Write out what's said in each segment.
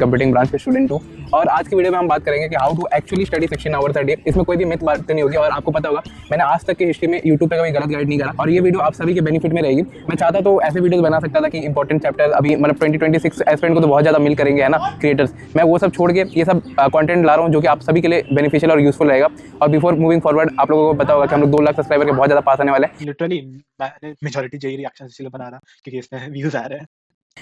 Computing branch के student हूँ और आज की वीडियो में हम बात करेंगे कि how to actually study 16 hours a day. इसमें कोई भी मिथ बात नहीं होगी और आपको पता होगा मैंने आज तक की हिस्ट्री में यूट्यूब पे कभी गलत गाइड नहीं करा और ये वीडियो आप सभी के बेनिफिट में रहेगी। मैं चाहता तो ऐसे वीडियोस बना सकता था कि इंपॉर्टेंट चैप्टर अभी मतलब 2026 एस्पिरेंट को तो बहुत ज़्यादा मिल करेंगे है ना क्रिएटर्स। मैं वो सब छोड़ के ये सब कंटेंट ला रहा हूँ जो कि आप सभी के लिए बेनिफिशियल और यूजफुल रहेगा। और बिफोर मूविंग फॉरवर्ड आप लोगों को पता होगा कि हम लोग 2 लाख सब्सक्राइबर के बहुत ज़्यादा पास आने वाले हैं। लिटरली मैंने मेजॉरिटी यही रिएक्शन इसलिए बना रहा क्योंकि इसमें व्यूज आ रहे हैं।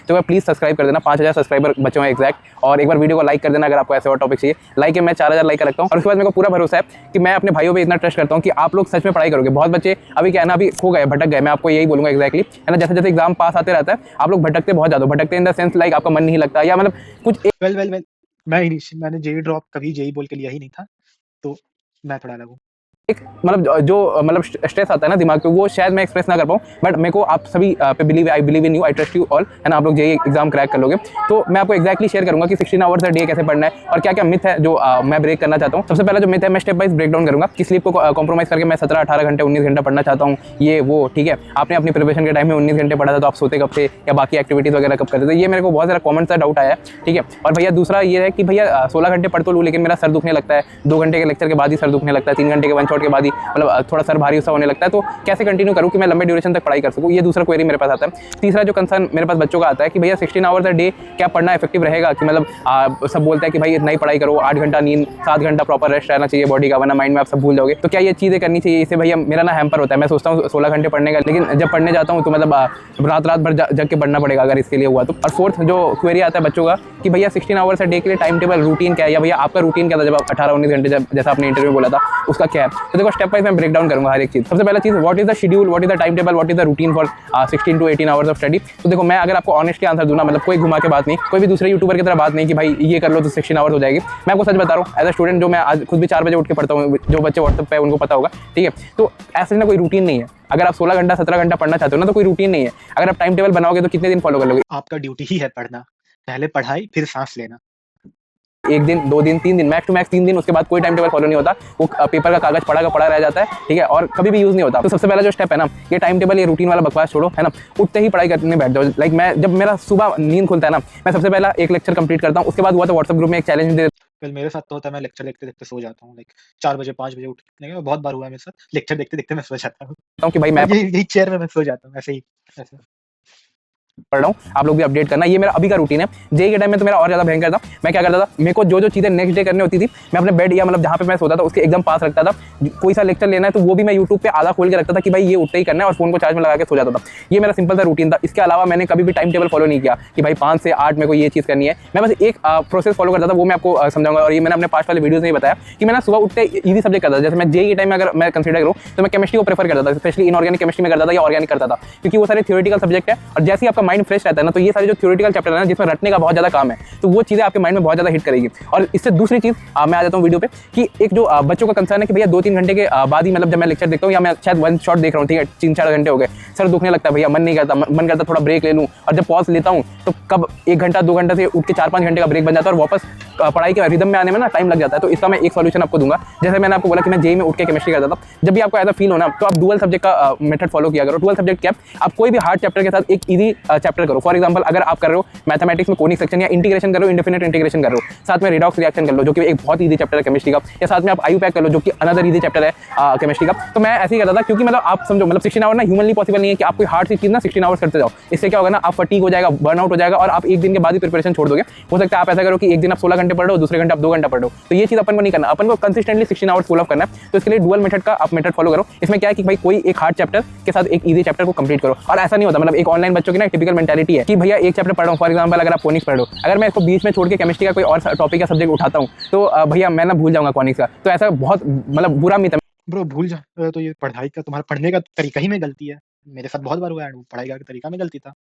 तो मैं प्लीज़ सब्सक्राइब कर देना, 5000 सब्सक्राइबर बचे हुए एग्जैक्ट। और एक बार वीडियो को लाइक कर देना अगर आपको ऐसे और टॉपिक चाहिए। लाइक है मैं 4000 लाइक रखता हूँ और उसके बाद मेरे को पूरा भरोसा है कि मैं अपने भाइयों पे इतना ट्रस्ट करता हूँ कि आप लोग सच में पढ़ाई करोगे। बहुत बच्चे अभी क्या है ना अभी खो गए, भटक गए। मैं आपको यही बोलूँगा एक्जैक्टली है ना, जैसे जैसे एग्जाम पास आते रहता है आप लोग भटकते बहुत ज़्यादा, भटकते इन द सेंस लाइक आपका मन नहीं लगता या मतलब कुछ वेल मैंने जेई ड्रॉप कभी जेई बोल के लिया ही नहीं था, तो मैं थोड़ा अलग हूँ। एक मतलब जो मतलब स्ट्रेस आता है ना दिमाग पे, वो शायद मैं एक्सप्रेस ना कर पाऊँ, बट मेरे को आप सभी पे believe, I believe in you, I trust you all है ना। आप लोग जेईई एग्जाम क्रैक कर लोगे। तो मैं आपको एक्जैक्टली शेयर करूंगा कि 16 आवर्स अ डे कैसे पढ़ना है और क्या क्या मिथ है जो मैं ब्रेक करना चाहता हूँ। सबसे पहला जो मिथ है मैं स्टेप वाइज ब्रेक डाउन करूंगा कि स्लीप को कॉम्प्रोमाइज करके मैं 17-18 घंटे 19 घंटे पढ़ना चाहता हूँ, ये वो ठीक है। आपने अपनी प्रिपरेशन के टाइम में 19 घंटे पढ़ा था तो आप सोते कब थे या बाकी एक्टिविटीज वगैरह कब करते थे, ये मेरे को बहुत सारा कॉमन सा डाउट आया है ठीक है। और भैया दूसरा ये है कि भैया 16 घंटे पढ़ तो लूँ लेकिन मेरा सर दुखने लगता है, 2 घंटे के लेक्चर के बाद ही सर दुखने लगता है, 3 घंटे के वन शॉट के बाद ही मतलब थोड़ा सर भारी सा होने लगता है, तो कैसे कंटिन्यू करूँ कि मैं लंबे ड्यूरेशन तक पढ़ाई कर सकूँ। ये दूसरा क्वेरी मेरे पास आता है। तीसरा जो कंसर्न मेरे पास बच्चों का आता है कि भैया 16 आवर्स अ डे क्या पढ़ना इफेक्टिव रहेगा, कि मतलब सब बोलते हैं कि भाई इतना ही पढ़ाई करो, 8 घंटा नींद, 7 घंटा प्रॉपर रेस्ट रहना चाहिए बॉडी का, वरना माइंड में आप सब भूल जाओगे। तो क्या ये चीज़ें करनी चाहिए? इससे भैया मेरा ना हैम्पर होता है। मैं सोचता हूँ 16 घंटे पढ़ने का, लेकिन जब पढ़ने जाता हूँ तो मतलब रात भर जग के पढ़ना पड़ेगा अगर इसके लिए हुआ तो। और फोर्थ जो क्वेरी आता है बच्चों का कि भैया 16 आवर्स अ डे के लिए टाइम टेबल रूटीन क्या है, या भैया आपका रूटीन क्या था जब आप 18-19 घंटे जैसा आपने इंटरव्यू बोला था उसका क्या है। तो देखो स्टेप वाइज मैं ब्रेक डाउन करूंगा हर एक चीज़। सबसे पहला चीज़ what is the schedule, what is the time table, what is the routine for 16 to 18 hours of study. तो देखो मैं अगर आपको ऑनेस्टली आंसर दूँ ना, मतलब कोई घुमा के बात नहीं, कोई भी दूसरे यूट्यूबर की तरह बात नहीं कि भाई ये कर लो तो 16 आवर्स हो जाएगी। मैं आपको सच बता रहा हूँ एज अ स्टूडेंट, जो मैं आज खुद भी 4 बजे उठ के पढ़ता हूँ, जो बच्चे व्हाट्सएप पे उनको पता होगा ठीक है। तो ऐसे ना कोई रूटीन नहीं है। अगर आप 16 घंटा 17 घंटा पढ़ना चाहते हो ना तो कोई रूटीन नहीं है। अगर आप टाइम टेबल बनाओगे तो कितने दिन फॉलो कर लोगे? आपका ड्यूटी ही है पढ़ना, पहले पढ़ाई फिर सांस लेना। 1 दिन 2 दिन 3 दिन, मैक्स टू मैक्स 3 दिन, उसके बाद कोई टाइम टेबल फॉलो नहीं होता। वो पेपर का कागज पड़ा का पड़ा रह जाता है ठीक है, और कभी भी यूज़ नहीं होता। तो सबसे पहला जो स्टेप है ना, ये टाइम टेबल, ये रूटीन वाला बकवास छोड़ो है ना, उठते ही पढ़ाई करने बैठ जाओ। लाइक मैं जब मेरा सुबह नींद खुलता है ना, मैं सबसे पहला एक लेक्चर कंप्लीट करता हूँ। उसके बाद हुआ तो व्हाट्सएप ग्रुप में एक चैलेंज दे फिर मेरे साथ तो होता है मैं लेक्चर देखते-देखते सो जाता हूँ, लाइक 4 बजे 5 बजे उठने का बहुत बार हुआ है मेरे साथ। लेक्चर देखते-देखते मैं सो जाता हूँ देता हूँ कि भाई मैं और यही चेयर में मैं सो जाता हूँ ऐसे ही ऐसे। पढ़ रहा हूँ। आप लोग भी अपडेट करना, ये मेरा अभी का रूटीन है। जेईई के टाइम में तो मेरा और ज़्यादा भयंकर था। मैं क्या करता था, मेरे को जो चीज़ें नेक्स्ट डे करनी होती थी मैं अपने बेड या मतलब जहाँ पे मैं सोता था उसके एकदम पास रखता था। कोई सा लेक्चर लेना है तो वो भी मैं यूट्यूब पे आधा खोल के रखता था कि भाई ये उठते ही करना है, और फोन को चार्ज में लगा के सो जाता था। ये मेरा सिंपल सा रूटीन था। इसके अलावा मैंने कभी भी टाइम टेबल फॉलो नहीं किया कि भाई 5 से 8 मेरे को ये चीज़ करनी है। मैं बस एक प्रोसेस फॉलो करता था, वो मैं आपको समझाऊंगा। और ये मैंने अपने पास वाले वीडियोज में बताया कि मैंने सुबह उठते ईजी सब्जेक्ट करता था। जैसे मैं जेईई के टाइम में अगर मैं कंसीडर करूँ तो मैं केमिस्ट्री को प्रेफर करता था, स्पेशली इनऑर्गेनिक केमिस्ट्री में करता था या ऑर्गेनिक करता था, क्योंकि वो सारे थ्योरेटिकल सब्जेक्ट है। और जैसे ही आपका माइंड फ्रेश रहता है ना, तो ये सारे जो थ्योरेटिकल चैप्टर है ना जिसमें रटने का बहुत ज़्यादा काम है, तो वो चीज़ें आपके माइंड में बहुत ज़्यादा हिट करेगी। और इससे दूसरी चीज़ मैं आ जाता हूँ वीडियो पे कि एक जो बच्चों का कंसर्न है कि भैया 2-3 घंटे के बाद ही मतलब जब मैं लेक्चर देखता हूँ या मैं शायद वन शॉट देख रहा हूँ ठीक है, 3-4 घंटे हो गए, सर दुखने लगता है, भैया मन नहीं करता, मन करता थोड़ा ब्रेक ले लूँ। और जब पॉज लेता हूँ तो कब 1 घंटा 2 घंटा से उठ के 4-5 घंटे का ब्रेक बन जाता है और वापस पढ़ाई के रिदम में आने में ना टाइम लग जाता है। तो इसका मैं एक सॉल्यूशन आपको दूंगा। जैसे मैंने आपको बोला कि मैं जेईई में उठ के केमिस्ट्री करता था, जब भी आपको ऐसा फील होना तो आप डुअल सब्जेक्ट का मेथड फॉलो किया करो। डुअल सब्जेक्ट क्या, आप कोई भी हार्ड चैप्टर के साथ एक इजी चैप्टर करो। फॉर एग्जांपल अगर आप कर रहे हो मैथमेटिक्स में कोनिक सेक्शन या इंटीग्रेशन कर रहे हो, इंडेफिनिट इंटीग्रेशन कर रहे हो, साथ में रिडॉक्स रिएक्शन कर लो जो कि एक बहुत ईजी चैप्टर है केमिस्ट्री का, या साथ में आप आईयूपैक कर लो जो कि अनदर ईजी चैप्टर है केमिस्ट्री का। तो मैं ऐसे ही करता था क्योंकि मतलब आप समझो मतलब 16 आवर ना ह्यूमनली पॉसिबल नहीं है कि आप कोई हार्ड सी चीज़ ना 16 आवर्स करते जाओ। इससे क्या होगा ना, आप फटीग हो जाएगा, बर्नआउट हो जाएगा और आप एक दिन के बाद ही प्रिपरेशन छोड़ दोगे। हो सकता है आप ऐसा करो कि एक दिन आप 16 घंटे पढ़ रहे हो, दूसरे घंटे आप 2 घंटा पढ़ रहे हो। तो ये चीज़ अपन को नहीं करना, अपन को कंसिस्टेंटली 16 आवर्स फुल ऑफ करना है। तो इसके लिए डुअल मेथड का आप मेथड फॉलो करो। इसमें क्या है कि भाई कोई एक हार्ड चैप्टर के साथ एक ईजी चैप्टर को कंप्लीट करो। और ऐसा नहीं होता, मतलब एक ऑनलाइन बच्चों की ना टिपिकल मेंटालिटी है कि भैया एक चैप्टर पढ़ रहा हूँ, फॉर एग्जाम्पल अगर आप फोनिक्स पढ़ रहे हो, अगर मैं इसको बीच में छोड़ के केमिस्ट्री का कोई और टॉपिक या सब्जेक्ट उठाता हूँ तो भैया मैं ना भूल जाऊंगा कॉनिक्स का। तो ऐसा बहुत मतलब बुरा मिथ है। ब्रो भूल जा तो ये पढ़ाई का तुम्हारा पढ़ने का तरीका ही में गलती है। मेरे साथ बहुत बार हुआ है, पढ़ाई का तरीका में गलती था।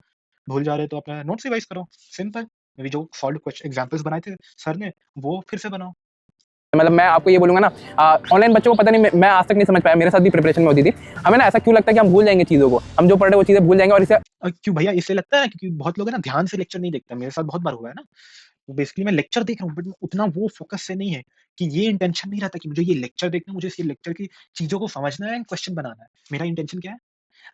भूल जा रहे तो अपना नोट्स रिवाइज करो, सिंपल। अभी जो सॉल्व क्वेश्चन एग्जांपल्स बनाए थे सर ने वो फिर से बनाओ। मतलब मैं आपको ये बोलूँगा ना, ऑनलाइन बच्चों को पता नहीं, मैं आज तक नहीं समझ पाया, मेरे साथ भी प्रिपरेशन में होती थी। हमें ना ऐसा क्यों लगता है कि हम भूल जाएंगे चीज़ों को, हम जो पढ़ रहे हैं वो चीज़ें भूल जाएंगे और इसे क्यों भैया इसलिए लगता है क्योंकि बहुत लोग है ना ध्यान से लेक्चर नहीं देखते। मेरे साथ बहुत बार हुआ है ना। बेसिकली मैं लेक्चर देख रहा हूँ बट उतना वो फोकस से नहीं है कि ये इंटेंशन नहीं रहता कि मुझे ये लेक्चर देखना है, मुझे इस लेक्चर की चीज़ों को समझना है एंड क्वेश्चन बनाना है। मेरा इंटेंशन क्या है?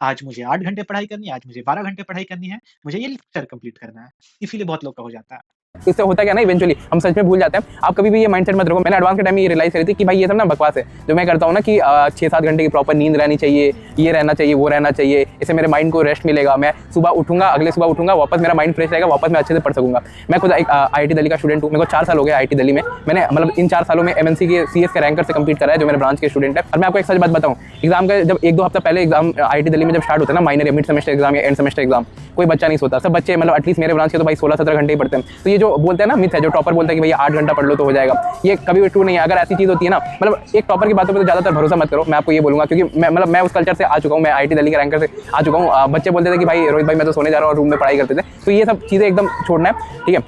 आज मुझे 8 घंटे पढ़ाई करनी है, आज मुझे 12 घंटे पढ़ाई करनी है, मुझे ये लेक्चर कंप्लीट करना है। इसीलिए बहुत लोग का हो जाता है। इससे होता क्या ना, इवेंचुअली हम सच में भूल जाते हैं। आप कभी भी ये माइंडसेट मत रखो। मैंने एडवांस के टाइम में ये रियलाइज करी थी कि भाई ये सब ना बकवास है जो मैं करता हूँ ना, कि 6-7 घंटे की प्रॉपर नींद रहनी चाहिए, ये रहना चाहिए, वो रहना चाहिए, इससे मेरे माइंड को रेस्ट मिलेगा, मैं सुबह उठूंगा, अगले सुबह उठूंगा, वापस मेरा माइंड फ्रेश रहेगा, वापस मैं अच्छे से पढ़ सकूंगा। मैं खुद एक IIT दिल्ली का स्टूडेंट हूँ, मेरे को 4 साल हो गए IIT दिल्ली में। मैंने मतलब इन 4 सालों में MNC के CS के रैंकर से कंप्लीट करा है, जो मेरे ब्रांच के स्टूडेंट है। और मैं आपको एक सच बात बताऊँ, एग्जाम का जब 1-2 हफ्ता पहले एग्जाम IIT दिल्ली में जब स्टार्ट होता है ना, माइनर या मिड सेमेस्टर एग्जाम या एंड सेमेस्टर एग्जाम, कोई बच्चा नहीं सोता। सब बच्चे मतलब एटलीस्ट मेरे ब्रांच के तो भाई 16-17 घंटे ही पढ़ते हैं। तो ये जो बोलते हैं ना मिथ है, जो टॉपर बोलता है कि भैया 8 घंटा पढ़ लो तो हो जाएगा, ये कभी भी ट्रू नहीं है। अगर ऐसी चीज़ होती है ना, मतलब एक टॉपर की बातों पर तो ज़्यादातर भरोसा मत करो, मैं आपको ये बोलूँगा, क्योंकि मैं उस कल्चर से आ चुका हूँ, मैं IIT दिल्ली के रैंकर से आ चुका हूँ। बच्चे बोलते थे कि भाई रोहित भाई मैं तो सोने जा रहा हूँ, और रूम में पढ़ाई करते थे। तो ये सब चीज़ें एकदम छोड़ना है, ठीक है।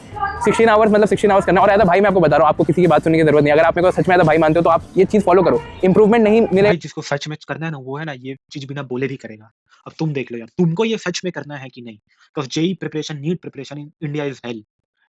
16 आवर्स मतलब 16 आवर्स करना। और ऐसा भाई मैं आपको बता रहा हूँ, आपको किसी की बात सुनने की जरूरत नहीं। अगर आप मेरे को सच में ऐसा भाई मानते हो तो आप ये चीज़ फॉलो करो, इंप्रूवमेंट नहीं मिले। भाई जिसको सच में करना है ना, वो है ना ये चीज़ बिना बोले भी करेगा। अब तुम देख लो यार, तुमको ये सच में करना है कि नहीं? Because JEE preparation, NEET preparation in India is hell.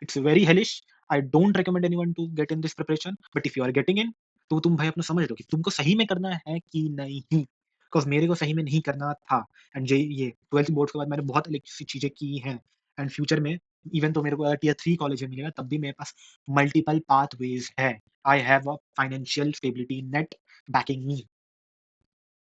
It's very hellish. I don't recommend anyone to get in this preparation, but if you are getting in, तो तुम भाई अपना समझ लो कि तुमको सही में करना है कि नहीं। बिकॉज़ मेरे को सही में नहीं करना था, एंड जेईई ये 12th बोर्ड्स के बाद मैंने बहुत अलग सी चीज़ें की हैं, एंड फ्यूचर में इवन तो मेरे को अगर टियर 3 कॉलेज में मिलेगा, तब भी मेरे पास मल्टीपल पाथवेज़ है। I have a financial stability net backing me.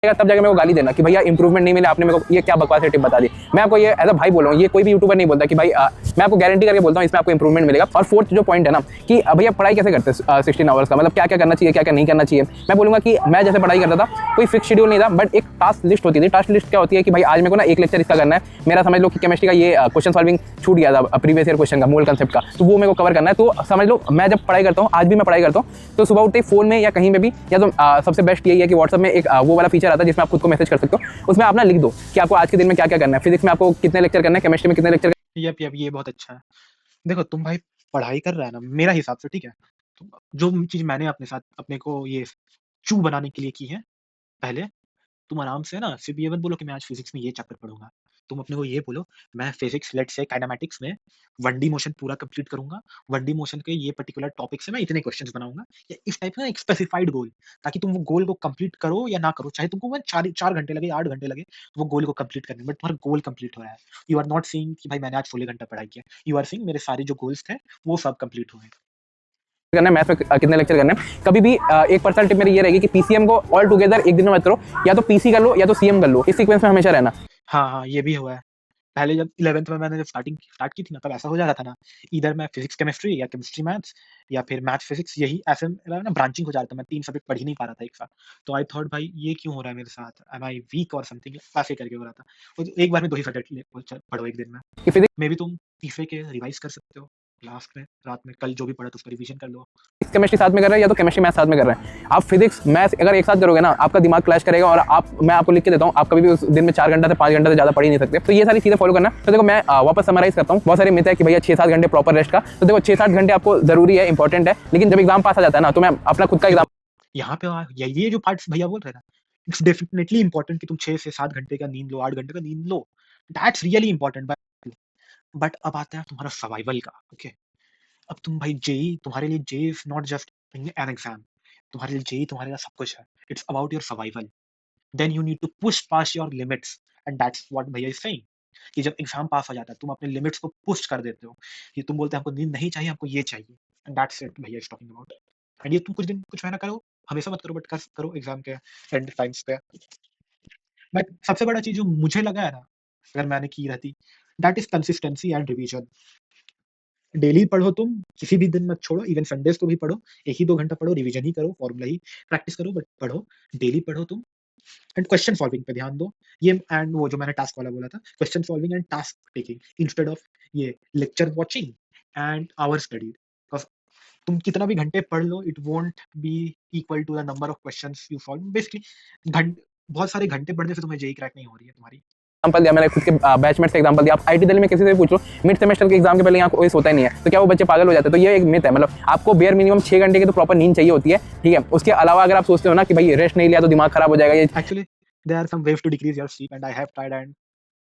तब जाके मेरे को गाली देना कि भैया इंप्रूवमेंट नहीं मिला, आपने मेरे को ये क्या बकवास टिप बता दी। मैं आपको ये एज अ भाई बोल रहा हूँ, ये कोई भी यूट्यूबर नहीं बोलता कि भाई मैं आपको गारंटी करके बोलता हूँ इसमें आपको इंप्रूवमेंट मिलेगा। और फोर्थ जो पॉइंट है ना कि भैया पढ़ाई कैसे करते हैं 16 आवर्स का, मतलब क्या क्या करना चाहिए, क्या क्या नहीं करना चाहिए। मैं बोलूँगा कि मैं जैसे पढ़ाई करता था, कोई फिक्स शेड्यूल नहीं था, बट एक टास्क लिस्ट होती थी। टास्क लिस्ट क्या होती है कि भाई आज मेरे को ना एक लेक्चर इसका करना है, मेरा समझ लो कि केमिस्ट्री का ये क्वेश्चन सॉल्विंग छूट गया था प्रीवियस ईयर क्वेश्चन का, मोल कंसेप्ट का, तो वो मेरे को कवर करना है। तो समझ लो मैं जब पढ़ाई करता हूँ, आज भी मैं पढ़ाई करता हूँ, तो सुबह उठते ही फोन में या कहीं पे भी, या तो सबसे बेस्ट यही है कि व्हाट्सएप में एक वो वाला फीचर आता है जिसमें आप खुद को मैसेज कर सकते हो। उसमें आप ना लिख दो कि आपको आज के दिन में क्या क्या करना है, फिजिक्स में आपको कितने लेक्चर करना है, केमिस्ट्री में कितने लेक्चर। यप, ये बहुत अच्छा है। देखो तुम भाई पढ़ाई कर रहा है ना, मेरा हिसाब से ठीक है। तो जो चीज़ मैंने अपने साथ अपने को ये चू बनाने के लिए की है, पहले तुम आराम से ना सिर्फ़ ये मत बोलो कि मैं आज फिज़िक्स में ये चैप्टर पढ़ूँगा। तुम अपने को ये बोलो, मैं फिज़िक्स लेट्स से काइनेमैटिक्स में 1D मोशन पूरा कंप्लीट करूँगा। 1D मोशन के ये पर्टिकुलर टॉपिक से मैं इतने क्वेश्चन्स बनाऊँगा, या इस टाइप का एक स्पेसिफाइड गोल, ताकि तुम वो गोल को कंप्लीट करो या ना करो। चाहे तुमको वो 4 घंटे लगे, 8 घंटे लगे, वो गोल को कंप्लीट करने में, बट तुम्हारा गोल कंप्लीट हो रहा है। यू आर नॉट सेइंग कि भाई मैंने आज 16 घंटा पढ़ाई किया। यू आर सेइंग मेरे सारे जो गोल्स थे, वो सब कंप्लीट हुए। करना है, मैथ्स में कितने लेक्चर करने हैं। कभी भी एक पर्सनल टिप मेरी ये रहेगी कि PCM को ऑल टुगेदर एक दिन में मत करो, या तो PC कर लो या तो CM कर लो, इस सीक्वेंस में हमेशा रहना। हाँ, ये भी हुआ है। पहले जब 11th में मैंने जब स्टार्ट की थी ना, तब ऐसा हो जाता था ना, इधर मैं फिज़िक्स केमिस्ट्री या केमिस्ट्री मैथ्स, या फिर मैथ्स फिज़िक्स, यही ऐसे ना ब्रांचिंग हो जाता था। मैं 3 सब्जेक्ट पढ़ ही नहीं पा रहा था एक साथ। तो आई थॉट भाई ये क्यों हो रहा है मेरे साथ? एम आई वीक और समथिंग? ऐसे करके हो रहा था। और एक बार में 2 ही सब्जेक्ट पढ़ो एक दिन में। कि फिजिक्स मेबी तुम तीसरे के रिवाइज़ कर सकते हो लास्ट में, रात में, कल जो भी पढ़ा था उसका रिवीजन कर लो। केमिस्ट्री साथ में कर रहे हैं या तो केमिस्ट्री मैथ साथ में कर रहे हैं। आप फिजिक्स मैथ अगर एक साथ करोगे ना, आपका दिमाग क्लैश करेगा, और मैं आपको लिख के देता हूँ, आप कभी भी उस दिन में 4 घंटा से 5 घंटे से ज़्यादा पढ़ ही नहीं सकते। तो ये सारी चीज़ें फॉलो करना। तो देखो मैं वापस समराइज करता हूँ। बहुत सारे मिथ है कि भैया 6-7 घंटे प्रॉपर रेस्ट का। तो देखो 6-7 घंटे आपको जरूरी है, इंपॉर्टेंट है, लेकिन जब एग्जाम पास आ जाता है ना, तो मैं अपना खुद का एग्जाम यहाँ पे ये जो पार्ट्स भैया बोल रहे हैं ना, इट्स डेफिनिटली इम्पोर्टेंट कि तुम 6 से 7 घंटे का नींद लो, 8 घंटे का नींद लो। That's really important. बट अब आता है तुम्हारा सर्वाइवल का, ओके? अब तुम भाई जेईई, तुम्हारे लिए JEE is not just an exam. तुम्हारे लिए जेईई तुम्हारे लिए सब कुछ है। It's about your survival. Then you need to push past your limits, and that's what भैया इज़ सेइंग, कि जब एग्ज़ाम पास हो जाता है, तुम अपने लिमिट्स को पुश कर देते हो। कि तुम बोलते हो हमको नींद नहीं चाहिए, हमको ये चाहिए, एंड दैट्स इट भैया इज़ टॉकिंग अबाउट। एंड ये तुम कुछ दिन कुछ महीना करो, हमेशा मत करो, बट करो एग्ज़ाम के एंड टाइम्स पे। बट सबसे बड़ा चीज़ जो मुझे लगा है ना, अगर मैंने की रहती, that is consistency and revision. Daily पढ़ो तुम, किसी भी दिन मत छोड़ो, इवन संडेज़ को भी पढ़ो, 1 ही 2 घंटा पढ़ो, रिविज़न ही करो, फॉर्मूला ही प्रैक्टिस करो, बट पढ़ो, डेली पढ़ो तुम, एंड क्वेश्चन सॉल्विंग पे ध्यान दो। ये एंड वो जो मैंने टास्क वाला बोला था, question solving and task taking instead of ये lecture watching and hour study. Because तुम कितना भी घंटे पढ़ लो, it won't be equal to the number of questions you solve. Basically बहुत सारे घंटे पढ़ने से तुम्हें जेईई क्रैक नहीं हो रही है तुम्हारी। एग्जाम्पल दिया, मैंने खुद के बैचमेट से एग्जाम्पल दिया। आप IIT दिल्ली में किसी से भी पूछ लो, मिड सेमेस्टर के एग्जाम के पहले यहाँ कोई सोता ही नहीं है, तो क्या वो बच्चे पागल हो जाते हैं? तो ये एक मिथ है। मतलब आपको बेयर मिनिमम 6 घंटे की तो प्रॉपर नींद चाहिए होती है, ठीक है। उसके अलावा अगर आप सोचते हो ना कि भाई रेस्ट नहीं लिया तो दिमाग खराब हो जाएगा, ये actually there are some ways to decrease your sleep, and I have tried, and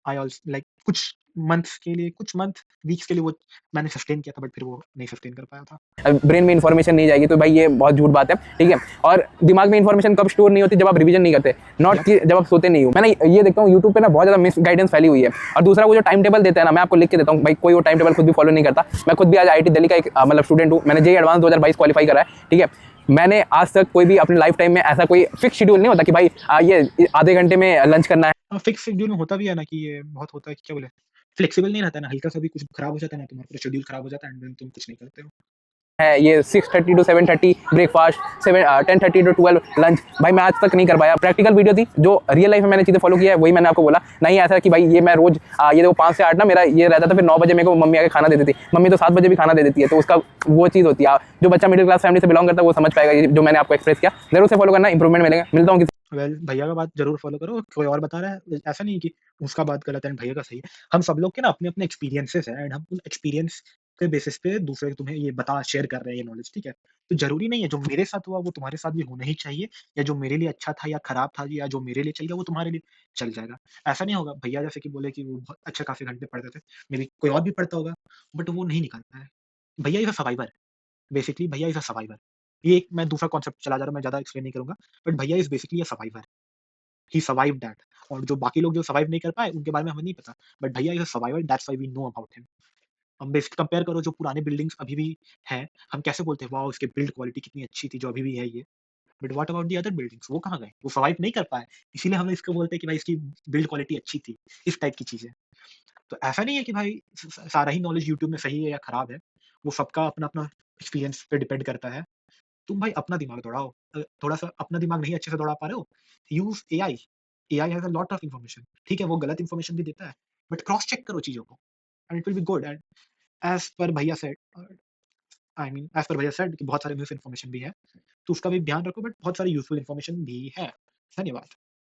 I also like कुछ मंथ्स के लिए, कुछ मंथ, वीक्स के लिए वो मैंने सस्टेन किया था, बट फिर वो नहीं सस्टेन कर पाया था। ब्रेन में इन्फॉर्मेशन नहीं जाएगी, तो भाई ये बहुत झूठ बात है, ठीक है। और दिमाग में इन्फॉर्मेशन कब स्टोर नहीं होती, जब आप रिवीजन नहीं करते, नॉट Yep. कि जब आप सोते नहीं हो। मैंने ये देखता हूँ यूट्यूब पे ना बहुत ज़्यादा मिस गाइडेंस फैली हुई है। और दूसरा वो जो टाइम टेबल देते हैं ना, मैं आपको लिख के देता हूँ भाई, कोई वो टाइम टेबल खुद भी फॉलो नहीं करता। मैं खुद भी आज IIT दिल्ली का एक मतलब स्टूडेंट हूँ, मैंने जेईई एडवांस 2022 क्वालिफाई करा है, ठीक है। मैंने आज तक कोई भी अपने लाइफ टाइम में ऐसा कोई फिक्स शेड्यूल नहीं होता कि भाई ये आधे घंटे में लंच करना है। हाँ, फिक्स शेड्यूल में होता भी है ना कि ये बहुत होता है कि क्या बोले, फ्लेक्सिबल नहीं रहता है ना, हल्का सा भी कुछ खराब हो जाता है ना, तुम्हारा पूरा शेड्यूल खराब हो जाता है एंड देन तुम कुछ नहीं करते हो। है ये 6:30 to 7:30 ब्रेकफास्ट, 10:30 to 12 लंच। भाई मैं आज तक नहीं कर पाया। प्रैक्टिकल वीडियो थी, जो रियल लाइफ में मैंने चीज़ें फॉलो किया है वही मैंने आपको बोला। नहीं ऐसा कि भाई ये मैं रोज ये देखो 5 से 8 ना मेरा ये रहता था, फिर 9 बजे मेरे को मम्मी आके खाना दे देती। मम्मी तो 7 बजे भी खाना दे देती है, तो उसका वो चीज़ होती है। जो बच्चा मिडिल क्लास फैमिली से बिलोंग करता है वो समझ पाएगा, ये जो मैंने आपको एक्सप्रेस किया। जरूर से फॉलो करना, इंप्रूवमेंट मिलेगा। मिलता हूँ किसी वेल भैया का बात ज़रूर फ़ॉलो करो, कोई और बता रहा है, ऐसा नहीं है कि उसका बात गलत है एंड भैया का सही है। हम सब लोग के ना अपने-अपने एक्सपीरियंसेस हैं एंड हम उन एक्सपीरियंस के बेसिस पे दूसरे को तुम्हें ये बता शेयर कर रहे हैं ये नॉलेज, ठीक है? तो ज़रूरी नहीं है जो मेरे साथ हुआ वो तुम्हारे साथ भी होना ही चाहिए, या जो मेरे लिए अच्छा था या खराब था या जो मेरे लिए चाहिए वो तुम्हारे लिए चल जाएगा। ऐसा नहीं होगा, भैया जैसे कि बोले कि वो बहुत अच्छे खासे घंटे पढ़ते थे, मेबी कोई और भी पढ़ता होगा, बट वो नहीं निकाल पाया। भैया इज़ अ सर्वाइवर, बेसिकली भैया इज़ अ सर्वाइवर। ये एक मैं दूसरा कॉन्सेप्ट चला जा रहा हूँ, मैं ज़्यादा एक्सप्लेन नहीं करूँगा, बट भैया is basically a survivor. He survived that. और जो बाकी लोग जो सर्वाइव नहीं कर पाए उनके बारे में हमें नहीं पता, बट भैया is a survivor, that's why we know about him. हम बेसिक कंपेयर करो जो पुराने बिल्डिंग्स अभी भी हैं, हम कैसे बोलते हैं वाओ इसके बिल्ड क्वालिटी कितनी अच्छी थी जो अभी भी है ये, but what about the other buildings, वो कहाँ गए, वो सर्वाइव नहीं कर पाए, इसीलिए हम इसको बोलते हैं कि भाई इसकी बिल्ड क्वालिटी अच्छी थी, इस टाइप की चीजें। तो ऐसा नहीं है कि भाई सारा ही नॉलेज यूट्यूब में सही है या खराब है, वो सबका अपना अपना एक्सपीरियंस पे डिपेंड करता है। तुम भाई अपना दिमाग दौड़ाओ, थोड़ा-सा अपना दिमाग नहीं अच्छे से दौड़ा पा रहे हो, use AI. AI has a lot of information, ठीक है, वो गलत इन्फॉर्मेशन भी देता है, बट क्रॉस चेक करो चीज़ों को and it will be good and as per भैया said I mean as per भैया सेड कि बहुत सारे मिस इन्फॉर्मेशन भी है, तो उसका भी ध्यान रखो, बट बहुत सारी यूज़फुल इन्फॉर्मेशन भी है। धन्यवाद।